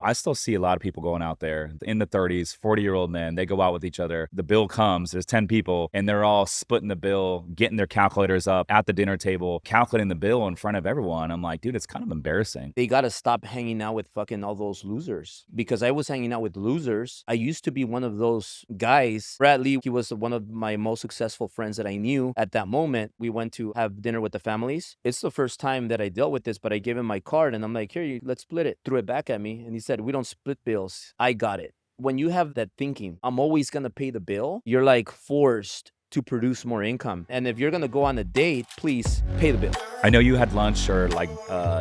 I still see a lot of people going out there in the 30s, 40-year-old men. They go out with each other. The bill comes, there's 10 people, and they're all splitting the bill, getting their calculators up at the dinner table, calculating the bill in front of everyone. I'm like, dude, it's kind of embarrassing. They gotta stop hanging out with fucking all those losers, because I was hanging out with losers. I used to be one of those guys. Bradley, he was one of my most successful friends that I knew at that moment. We went to have dinner with the families. It's the first time that I dealt with this, but I gave him my card and I'm like, here, let's split it. Threw it back at me and he said, we don't split bills. I got it. When you have that thinking, I'm always gonna pay the bill, you're like forced to produce more income. And if you're gonna go on a date, please pay the bill. I know you had lunch or like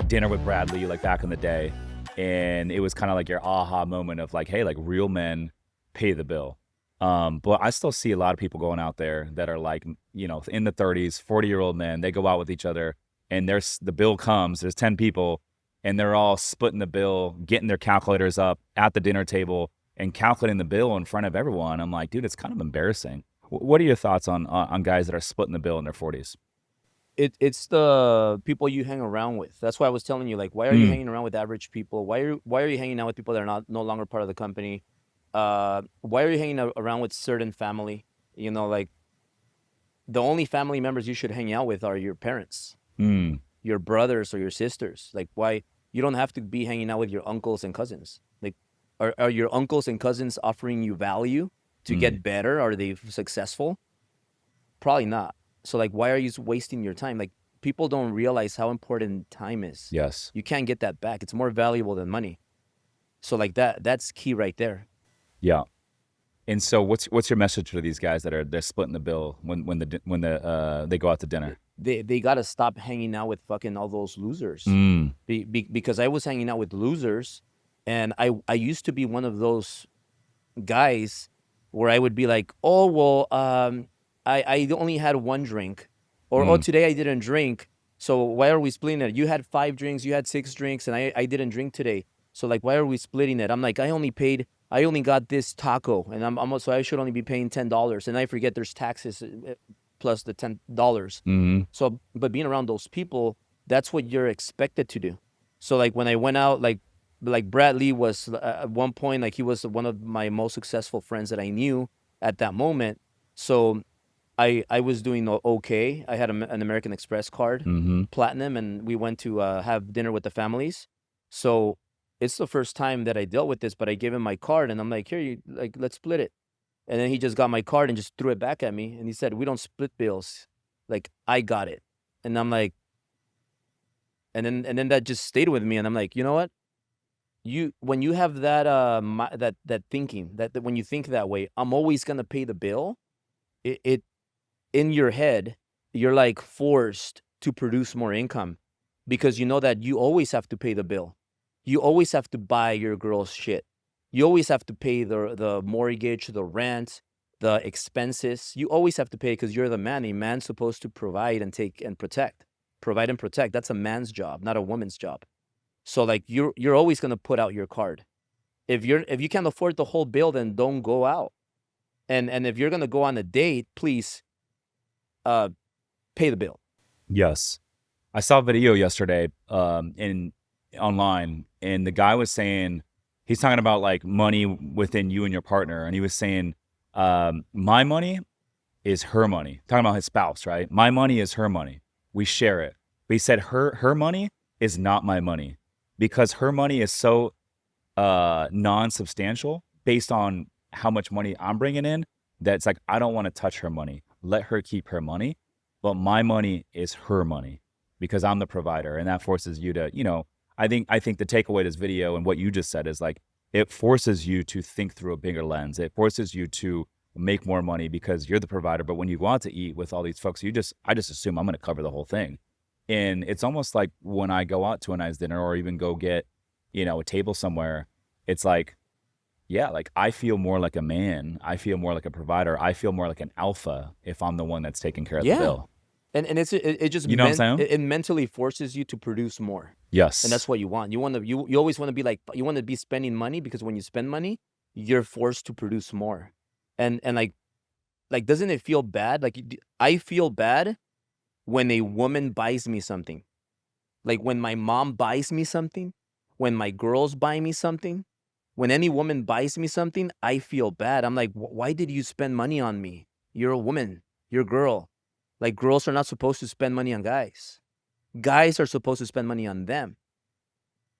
dinner with Bradley like back in the day, and it was kind of like your aha moment of like, hey, like real men pay the bill. But I still see a lot of people going out there that are like, in the 30s, 40-year-old men. They go out with each other, and the bill comes. There's 10 people, and they're all splitting the bill, getting their calculators up at the dinner table, and calculating the bill in front of everyone. I'm like, dude, it's kind of embarrassing. What are your thoughts on guys that are splitting the bill in their 40s? It's the people you hang around with. That's why I was telling you, like, why are you hanging around with average people? Why are you hanging out with people that are no longer part of the company? Why are you hanging around with certain family? Like the only family members you should hang out with are your parents, Mm. your brothers or your sisters. Like, why you don't have to be hanging out with your uncles and cousins? Like, are your uncles and cousins offering you value to Mm. get better? Are they successful? Probably not. So like, why are you wasting your time? Like, people don't realize how important time is. Yes. You can't get that back. It's more valuable than money. So like that's key right there. Yeah. And so what's your message to these guys they're splitting the bill when they go out to dinner? They got to stop hanging out with fucking all those losers. Mm. Because I was hanging out with losers, and I used to be one of those guys where I would be like, oh well, I only had one drink, or oh, Mm. today I didn't drink. So why are we splitting it? You had 5 drinks, you had 6 drinks, and I didn't drink today. So like, why are we splitting it? I'm like, I only got this taco, and so I should only be paying $10, and I forget there's taxes plus the $10. Mm. So, but being around those people, that's what you're expected to do. So like when I went out, like Bradley was at one point, like he was one of my most successful friends that I knew at that moment. So I was doing okay. I had an American Express card, Mhm. platinum, and we went to have dinner with the families. So it's the first time that I dealt with this, but I gave him my card and I'm like, here, let's split it. And then he just got my card and just threw it back at me. And he said, we don't split bills. Like, I got it. And I'm like, and then that just stayed with me. And I'm like, you know what? When you have that that thinking, that when you think that way, I'm always gonna pay the bill. It in your head, you're like forced to produce more income, because you know that you always have to pay the bill. You always have to buy your girl's shit. You always have to pay the mortgage, the rent, the expenses. You always have to pay because you're the man. A man's supposed to provide and take and protect. Provide and protect. That's a man's job, not a woman's job. So like you're always gonna put out your card. If you can't afford the whole bill, then don't go out. And if you're gonna go on a date, please uh pay the bill. Yes. I saw a video yesterday, in online, and the guy was saying he's talking about, like, money within you and your partner, and he was saying, "My money is her money." Talking about his spouse, right? "My money is her money. We share it." But he said, "Her money is not my money, because her money is so, non-substantial based on how much money I'm bringing in, that it's like, I don't wanna touch her money. Let her keep her money, but my money is her money because I'm the provider." And that forces you to, I think the takeaway to this video and what you just said is like, it forces you to think through a bigger lens. It forces you to make more money because you're the provider. But when you go out to eat with all these folks, I just assume I'm going to cover the whole thing. And it's almost like when I go out to a nice dinner or even go get, a table somewhere, it's like, yeah, like I feel more like a man. I feel more like a provider. I feel more like an alpha if I'm the one that's taking care of the Yeah. bill. And it just You know what I'm saying? it mentally forces you to produce more. And that's Yes. what you want. You always want to be like, you want to be spending money, because when you spend money, you're forced to produce more. And like doesn't it feel bad? Like I feel bad when a woman buys me something. Like when my mom buys me something, when my girls buy me something, when any woman buys me something, I feel bad. I'm like, why did you spend money on me? You're a woman. You're a girl. Like, girls are not supposed to spend money on guys. Guys are supposed to spend money on them.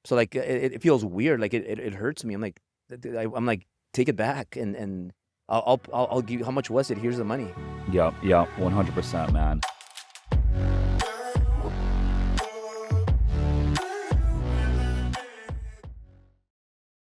So like it feels weird. Like it hurts me. I'm like, I'm like, take it back, and I'll give you, how much was it? Here's the money. Yep, 100%, man.